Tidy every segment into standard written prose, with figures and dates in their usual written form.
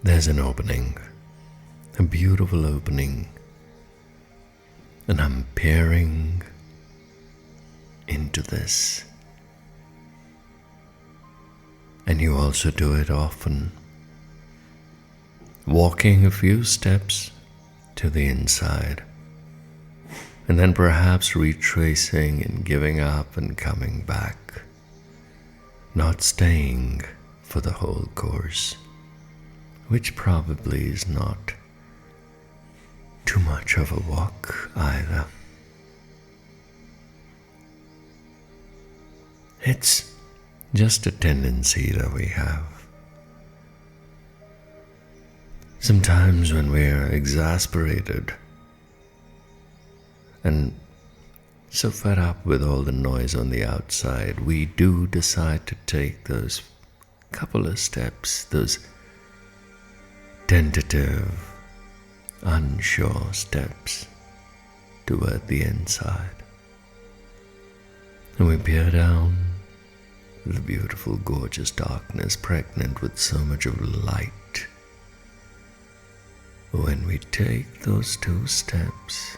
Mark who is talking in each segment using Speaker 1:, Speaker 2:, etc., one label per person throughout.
Speaker 1: there's an opening, a beautiful opening, and I'm peering into this. And you also do it often, walking a few steps to the inside, and then perhaps retracing and giving up and coming back, not staying for the whole course, which probably is not too much of a walk either. It's just a tendency that we have. Sometimes when we're exasperated and so fed up with all the noise on the outside, we do decide to take those couple of steps, those tentative, unsure steps toward the inside. And we peer down the beautiful, gorgeous darkness, pregnant with so much of light. When we take those 2 steps,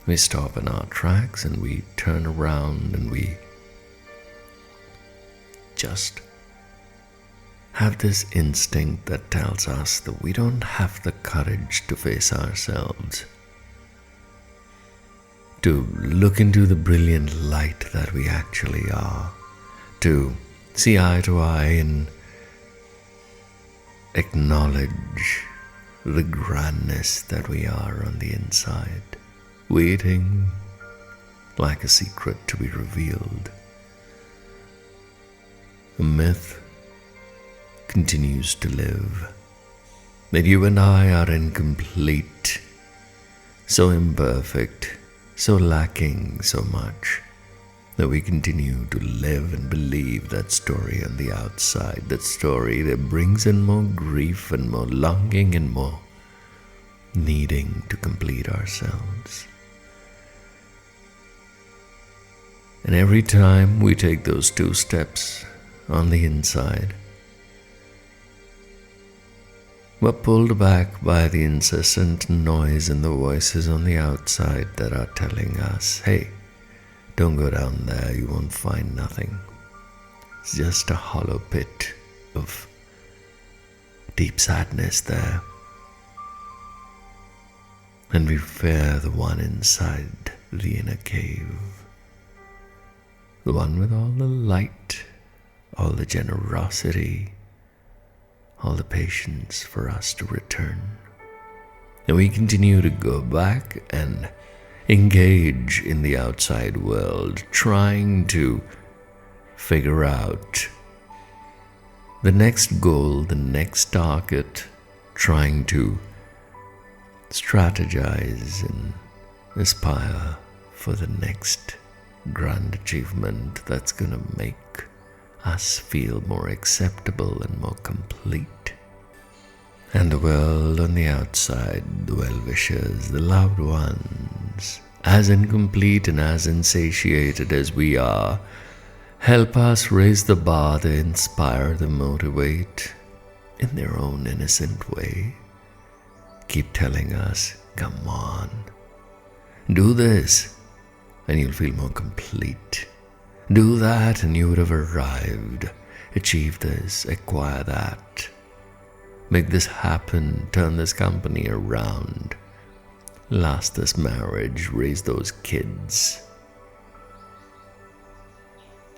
Speaker 1: we stop in our tracks and we turn around and we just have this instinct that tells us that we don't have the courage to face ourselves, to look into the brilliant light that we actually are, to see eye to eye and acknowledge the grandness that we are on the inside, waiting like a secret to be revealed. A myth continues to live that you and I are incomplete, so imperfect, so lacking so much, that we continue to live and believe that story on the outside, that story that brings in more grief and more longing and more needing to complete ourselves. And every time we take those 2 steps on the inside, we're pulled back by the incessant noise and the voices on the outside that are telling us, hey, don't go down there, you won't find nothing. It's just a hollow pit of deep sadness there. And we fear the one inside the inner cave, the one with all the light, all the generosity, all the patience for us to return. And we continue to go back and engage in the outside world, trying to figure out the next goal, the next target, trying to strategize and aspire for the next grand achievement that's going to make us feel more acceptable and more complete. And the world on the outside, the well-wishers, the loved ones, as incomplete and as insatiated as we are, help us raise the bar. They inspire, they motivate in their own innocent way. Keep telling us, come on, do this and you'll feel more complete. Do that and you would have arrived. Achieve this, acquire that. Make this happen, turn this company around. Last this marriage, raise those kids.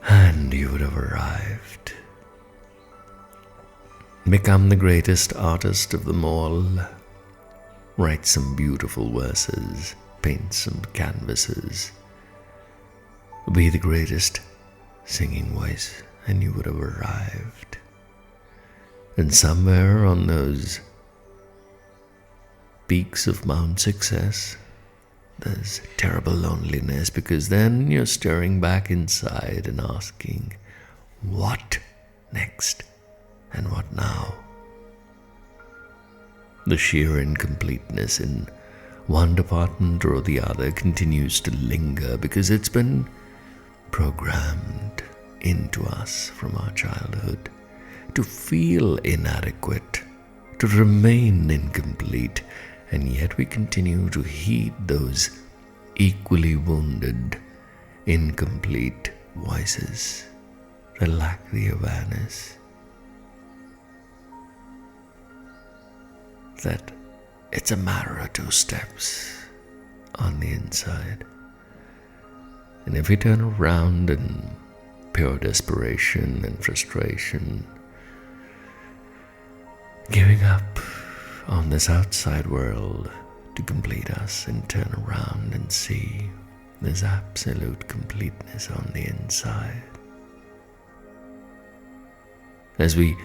Speaker 1: And you would have arrived. Become the greatest artist of them all. Write some beautiful verses, paint some canvases. Be the greatest singing voice, and you would have arrived. And somewhere on those peaks of Mount Success, there's terrible loneliness, because then you're staring back inside and asking, what next and what now? The sheer incompleteness in one department or the other continues to linger because it's been programmed into us from our childhood to feel inadequate, to remain incomplete, and yet we continue to heed those equally wounded, incomplete voices that lack the awareness that it's a matter of 2 steps on the inside. And if we turn around in pure desperation and frustration, giving up on this outside world to complete us, and turn around and see this absolute completeness on the inside. As we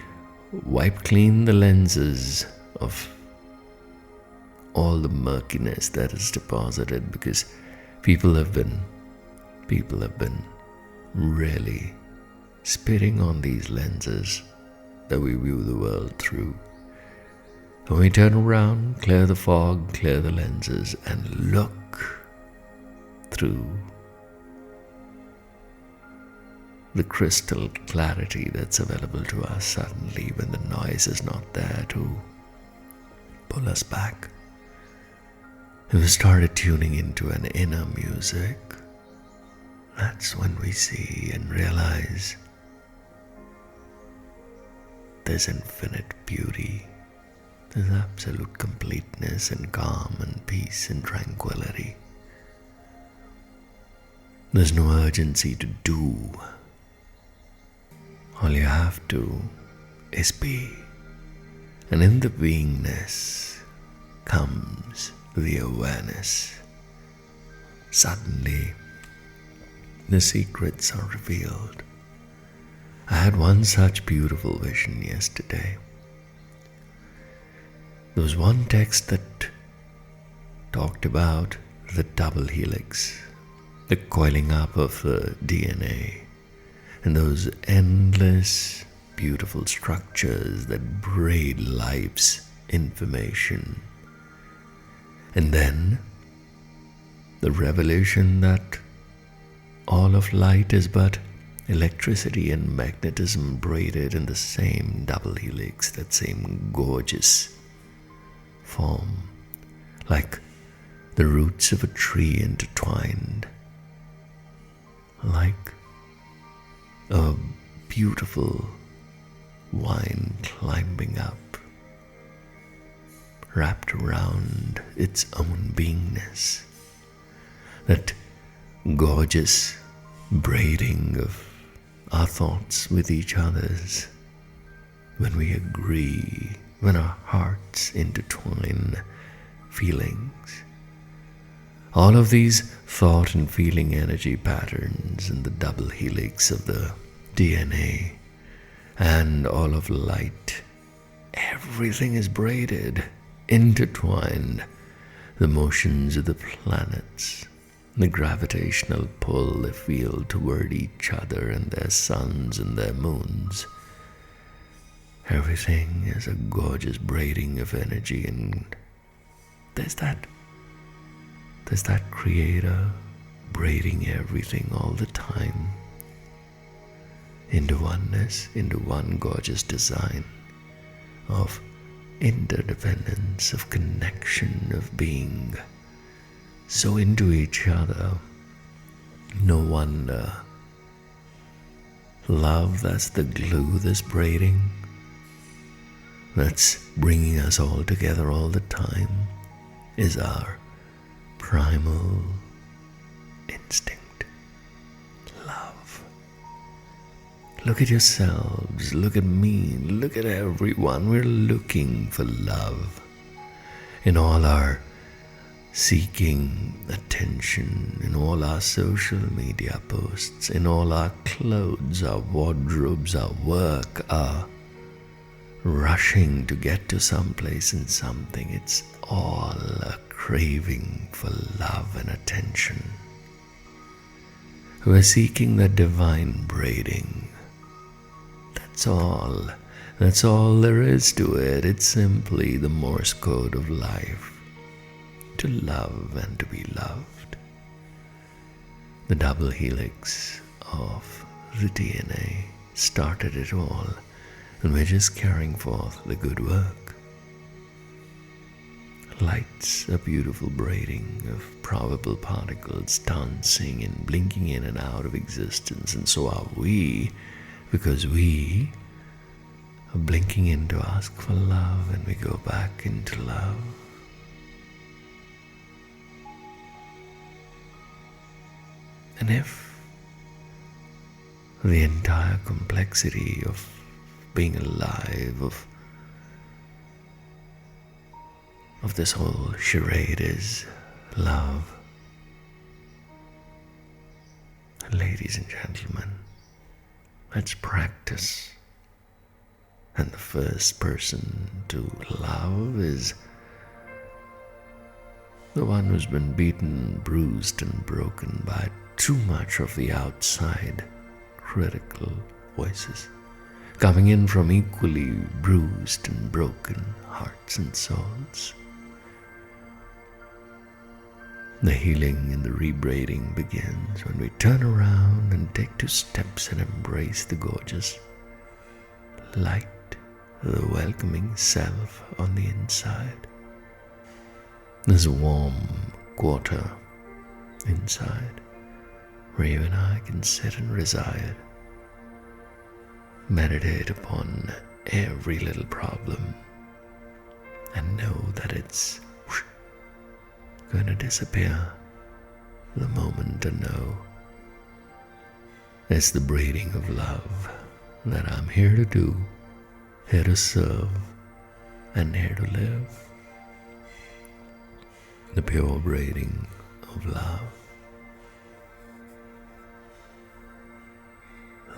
Speaker 1: wipe clean the lenses of all the murkiness that is deposited, because people have been really spitting on these lenses that we view the world through. When we turn around, clear the fog, clear the lenses, and look through the crystal clarity that's available to us suddenly, when the noise is not there to pull us back. And we started tuning into an inner music. That's when we see and realize there's infinite beauty. There's absolute completeness and calm and peace and tranquility. There's no urgency to do. All you have to is be. And in the beingness comes the awareness. Suddenly, the secrets are revealed. I had one such beautiful vision yesterday. There was one text that talked about the double helix, the coiling up of the DNA, and those endless, beautiful structures that braid life's information. And then the revelation that all of light is but electricity and magnetism braided in the same double helix, that same gorgeous form, like the roots of a tree intertwined, like a beautiful vine climbing up, wrapped around its own beingness. That gorgeous braiding of our thoughts with each other's, when we agree, when our hearts intertwine feelings. All of these thought and feeling energy patterns in the double helix of the DNA and all of light, everything is braided, intertwined. The motions of the planets, the gravitational pull they feel toward each other and their suns and their moons. Everything is a gorgeous braiding of energy, and there's that creator braiding everything all the time into oneness, into one gorgeous design of interdependence, of connection, of being so into each other. No wonder love, that's the glue, this braiding that's bringing us all together all the time, is our primal instinct, love. Look at yourselves, look at me, look at everyone. We're looking for love in all our seeking attention, in all our social media posts, in all our clothes, our wardrobes, our work, our rushing to get to someplace and something. It's all a craving for love and attention. We're seeking the divine braiding. That's all. That's all there is to it. It's simply the Morse code of life. To love and to be loved. The double helix of the DNA started it all, and we're just carrying forth the good work. lights a beautiful braiding of probable particles dancing and blinking in and out of existence, and so are we, because we are blinking in to ask for love, and we go back into love. And if the entire complexity of being alive, of this whole charade is love, ladies and gentlemen, let's practice. And the first person to love is the one who's been beaten, bruised, and broken by too much of the outside critical voices, coming in from equally bruised and broken hearts and souls. The healing and the rebraiding begins when we turn around and take 2 steps and embrace the gorgeous light, the welcoming self on the inside. This warm quarter inside where you and I can sit and reside, meditate upon every little problem, and know that it's going to disappear the moment I know. It's the braiding of love that I'm here to do, here to serve, and here to live. The pure braiding of love.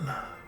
Speaker 1: Love.